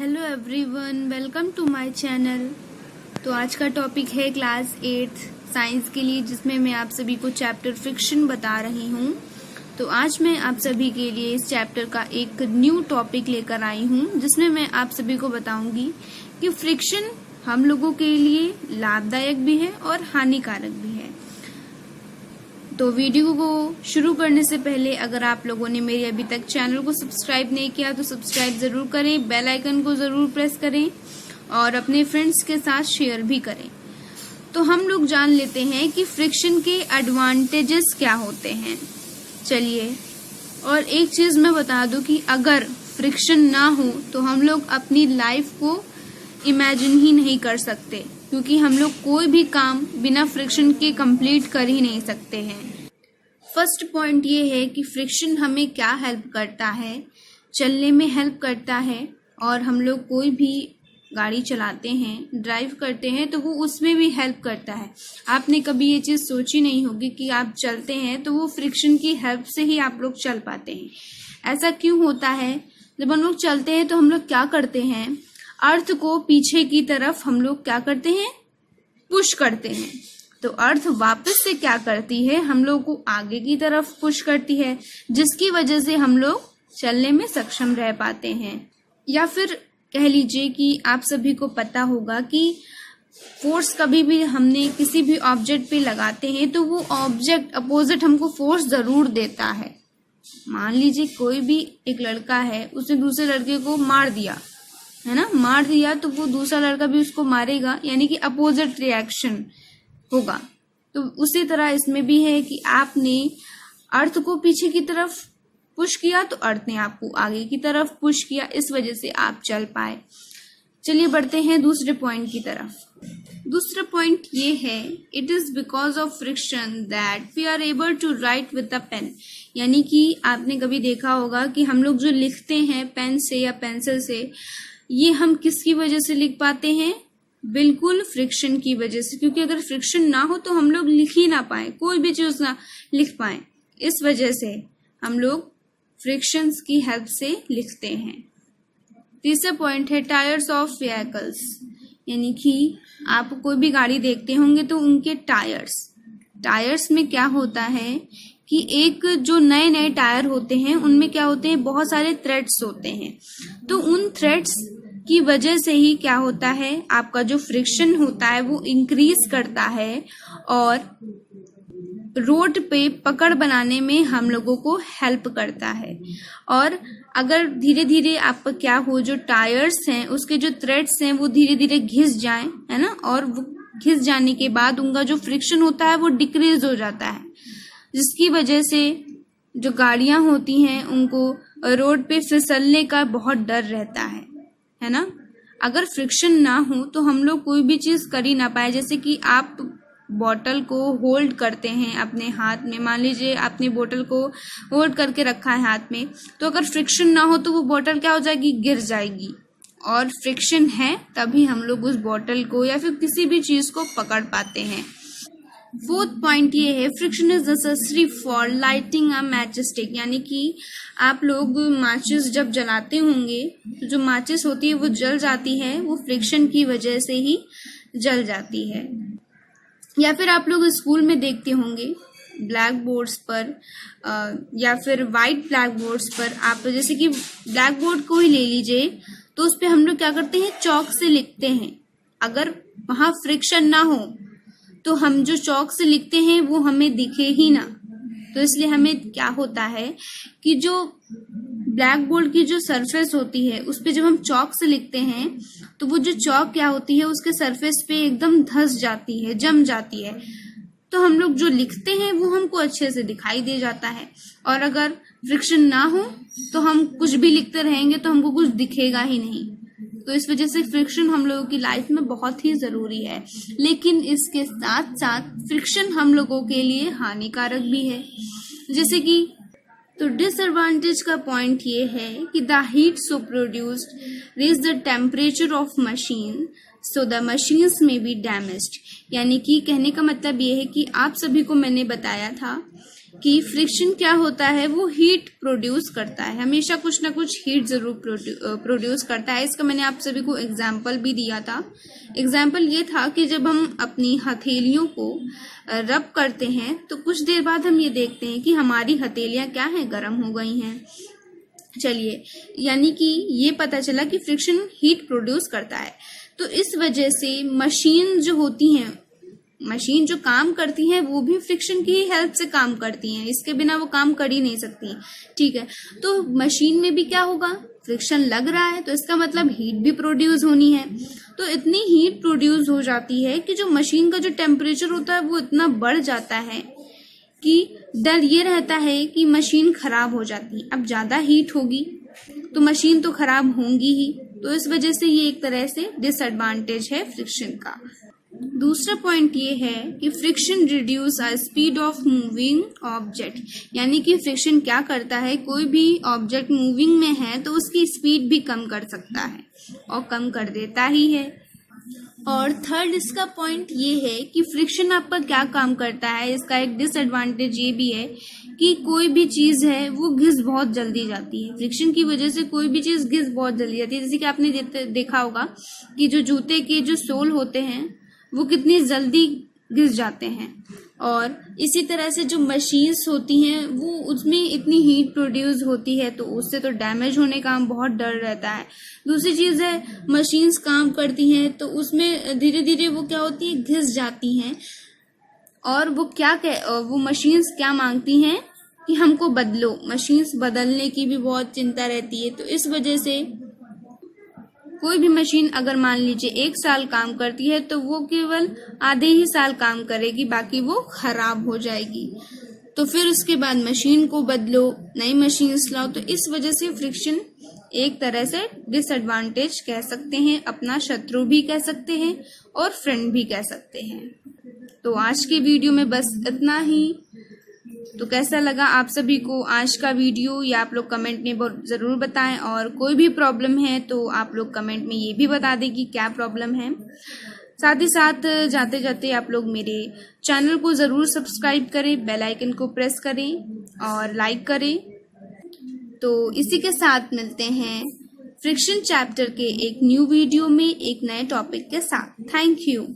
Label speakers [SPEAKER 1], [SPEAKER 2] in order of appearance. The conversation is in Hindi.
[SPEAKER 1] Hello everyone, welcome to my channel. तो आज का टॉपिक है क्लास 8 साइंस के लिए, जिसमें मैं आप सभी को चैप्टर फ्रिक्शन बता रही हूँ। तो आज मैं आप सभी के लिए इस चैप्टर का एक न्यू टॉपिक लेकर आई हूँ, जिसमें मैं आप सभी को बताऊंगी कि फ्रिक्शन हम लोगों के लिए लाभदायक भी है और हानिकारक भी है। तो वीडियो को शुरू करने से पहले अगर आप लोगों ने मेरे अभी तक चैनल को सब्सक्राइब नहीं किया तो सब्सक्राइब जरूर करें, बेल आइकन को जरूर प्रेस करें और अपने फ्रेंड्स के साथ शेयर भी करें। तो हम लोग जान लेते हैं कि फ्रिक्शन के एडवांटेजेस क्या होते हैं। चलिए, और एक चीज मैं बता दूं कि अगर फ्रिक्शन ना हो तो हम लोग अपनी लाइफ को इमेजिन ही नहीं कर सकते, क्योंकि हम लोग कोई भी काम बिना फ्रिक्शन के कंप्लीट कर ही नहीं सकते हैं। फर्स्ट पॉइंट ये है कि फ्रिक्शन हमें क्या हेल्प करता है, चलने में हेल्प करता है। और हम लोग कोई भी गाड़ी चलाते हैं, ड्राइव करते हैं, तो वो उसमें भी हेल्प करता है। आपने कभी ये चीज सोची नहीं होगी कि आप चलते हैं तो वो फ्रिक्शन की हेल्प से ही आप लोग चल पाते हैं। ऐसा क्यों होता है? जब हम लोग चलते हैं तो हम लोग क्या करते हैं, अर्थ को पीछे की तरफ हम लोग क्या करते हैं, पुश करते हैं। तो अर्थ वापस से क्या करती है, हम लोग को आगे की तरफ पुश करती है, जिसकी वजह से हम लोग चलने में सक्षम रह पाते हैं। या फिर कह लीजिए कि आप सभी को पता होगा कि फोर्स कभी भी हमने किसी भी ऑब्जेक्ट पे लगाते हैं तो वो ऑब्जेक्ट अपोजिट हमको फोर्स जरूर देता है। मान लीजिए कोई भी एक लड़का है, उसने दूसरे लड़के को मार दिया, है ना, मार दिया, तो वो दूसरा लड़का भी उसको मारेगा, यानी कि अपोजिट रिएक्शन होगा। तो उसी तरह इसमें भी है कि आपने अर्थ को पीछे की तरफ पुश किया तो अर्थ ने आपको आगे की तरफ पुश किया, इस वजह से आप चल पाए। चलिए बढ़ते हैं दूसरे पॉइंट की तरफ। दूसरा पॉइंट ये है, it is because of friction that we are able to write with the pen. यानी कि आपने कभी देखा होगा कि हम लोग जो लिखते हैं पेन से या पेंसिल से, ये हम किसकी वजह से लिख पाते हैं? बिल्कुल फ्रिक्शन की वजह से। क्योंकि अगर फ्रिक्शन ना हो तो हम लोग लिख ही ना पाए, कोई भी चीज ना लिख पाए। इस वजह से हम लोग फ्रिक्शंस की हेल्प से लिखते हैं। तीसरा पॉइंट है टायर्स ऑफ व्हीकल्स। यानी कि आप कोई भी गाड़ी देखते होंगे तो उनके टायर्स में क्या होता है कि एक जो नए नए टायर होते हैं उनमें क्या होते हैं, बहुत सारे थ्रेड्स होते हैं। तो उन थ्रेड्स की वजह से ही क्या होता है, आपका जो फ्रिक्शन होता है वो इंक्रीज करता है और रोड पे पकड़ बनाने में हम लोगों को हेल्प करता है। और अगर धीरे धीरे आपका क्या हो, जो टायर्स हैं उसके जो थ्रेड्स हैं वो धीरे धीरे घिस जाएं, है ना, और वो घिस जाने के बाद उनका जो फ्रिक्शन होता है वो डिक्रीज हो जाता है, जिसकी वजह से जो गाड़ियां होती हैं उनको रोड पे फिसलने का बहुत डर रहता है ना। अगर फ्रिक्शन ना हो तो हम लोग कोई भी चीज कर ही ना पाए। जैसे कि आप बॉटल को होल्ड करते हैं अपने हाथ में, मान लीजिए आपने बोतल को होल्ड करके रखा है हाथ में, तो अगर फ्रिक्शन ना हो तो वो बोतल क्या हो जाएगी, गिर जाएगी। और फ्रिक्शन है तभी हम लोग उस बोतल को या फिर किसी भी चीज को पकड़ पाते हैं। फोर्थ पॉइंट ये है, friction is necessary for lighting a match stick. यानी कि आप लोग माचिस जब जलाते होंगे तो जो माचिस होती है वो जल जाती है, वो फ्रिक्शन की वजह से ही जल जाती है। या फिर आप लोग स्कूल में देखते होंगे ब्लैक बोर्ड्स पर या फिर वाइट ब्लैक बोर्ड्स पर, आप जैसे कि ब्लैक बोर्ड को ही ले लीजिए, तो उस पे हम लोग क्या करते हैं, चौक से लिखते हैं। अगर वहां फ्रिक्शन ना हो तो हम जो चौक से लिखते हैं वो हमें दिखे ही ना। तो इसलिए हमें क्या होता है कि जो ब्लैक बोर्ड की जो सरफेस होती है उस पे जब हम चौक से लिखते हैं तो वो जो चौक क्या होती है उसके सरफेस पे एकदम धंस जाती है, जम जाती है। तो हम लोग जो लिखते हैं वो हमको अच्छे से दिखाई दे जाता है। और अगर फ्रिक्शन ना हो तो हम कुछ भी लिखते रहेंगे तो हमको कुछ दिखेगा ही नहीं। तो इस वजह से फ्रिक्शन हम लोगों की लाइफ में बहुत ही जरूरी है। लेकिन इसके साथ साथ फ्रिक्शन हम लोगों के लिए हानिकारक भी है। जैसे कि तो डिसएडवांटेज का पॉइंट ये है कि the heat so produced raise the temperature of machine so the machines may be damaged. यानी कि कहने का मतलब ये है कि आप सभी को मैंने बताया था कि फ्रिक्शन क्या होता है, वो हीट प्रोड्यूस करता है, हमेशा कुछ ना कुछ हीट जरूर प्रोड्यूस करता है। इसका मैंने आप सभी को एग्जाम्पल भी दिया था। एग्जाम्पल ये था कि जब हम अपनी हथेलियों को रब करते हैं तो कुछ देर बाद हम ये देखते हैं कि हमारी हथेलियां क्या हैं, गर्म हो गई हैं। चलिए, यानी कि ये पता चला कि फ्रिक्शन हीट प्रोड्यूस करता है। तो इस वजह से मशीन जो होती हैं, मशीन जो काम करती हैं, वो भी फ्रिक्शन की ही हेल्प से काम करती हैं, इसके बिना वो काम कर ही नहीं सकती। ठीक है, तो मशीन में भी क्या होगा, फ्रिक्शन लग रहा है तो इसका मतलब हीट भी प्रोड्यूस होनी है। तो इतनी हीट प्रोड्यूस हो जाती है कि जो मशीन का जो टेम्परेचर होता है वो इतना बढ़ जाता है कि डर ये रहता है कि मशीन खराब हो जाती है। अब ज्यादा हीट होगी तो मशीन तो खराब होंगी ही। तो इस वजह से ये एक तरह से डिसएडवांटेज है फ्रिक्शन का। दूसरा पॉइंट ये है कि friction reduce speed of moving object, यानी कि फ्रिक्शन क्या करता है, कोई भी ऑब्जेक्ट मूविंग में है तो उसकी स्पीड भी कम कर सकता है और कम कर देता ही है। और थर्ड इसका पॉइंट ये है कि फ्रिक्शन आपका क्या काम करता है, इसका एक डिसएडवांटेज ये भी है कि कोई भी चीज है वो घिस बहुत जल्दी जाती है। फ्रिक्शन की वजह से कोई भी चीज घिस बहुत जल्दी जाती है। जैसे कि आपने देखा होगा कि जो जूते के जो सोल होते हैं वो कितनी जल्दी घिस जाते हैं। और इसी तरह से जो मशीन्स होती हैं वो उसमें इतनी हीट प्रोड्यूस होती है तो उससे तो डैमेज होने का बहुत डर रहता है। दूसरी चीज है, मशीन्स काम करती हैं तो उसमें धीरे धीरे वो क्या होती है, घिस जाती हैं। और वो मशीन्स क्या मांगती हैं कि हमको बदलो, मशीन्स बदलने की भी बहुत चिंता रहती है। तो इस वजह से कोई भी मशीन अगर मान लीजिए 1 साल काम करती है तो वो केवल आधे ही साल काम करेगी, बाकी वो खराब हो जाएगी। तो फिर उसके बाद मशीन को बदलो, नई मशीन लाओ। तो इस वजह से फ्रिक्शन एक तरह से डिसएडवांटेज कह सकते हैं, अपना शत्रु भी कह सकते हैं और फ्रेंड भी कह सकते हैं। तो आज के वीडियो में बस इतना ही। तो कैसा लगा आप सभी को आज का वीडियो, या आप लोग कमेंट में जरूर बताएं। और कोई भी प्रॉब्लम है तो आप लोग कमेंट में ये भी बता दें कि क्या प्रॉब्लम है। साथ ही साथ जाते जाते आप लोग मेरे चैनल को जरूर सब्सक्राइब करें, बेल आइकन को प्रेस करें और लाइक करें। तो इसी के साथ मिलते हैं फ्रिक्शन चैप्टर के एक न्यू वीडियो में एक नए टॉपिक के साथ। Thank you.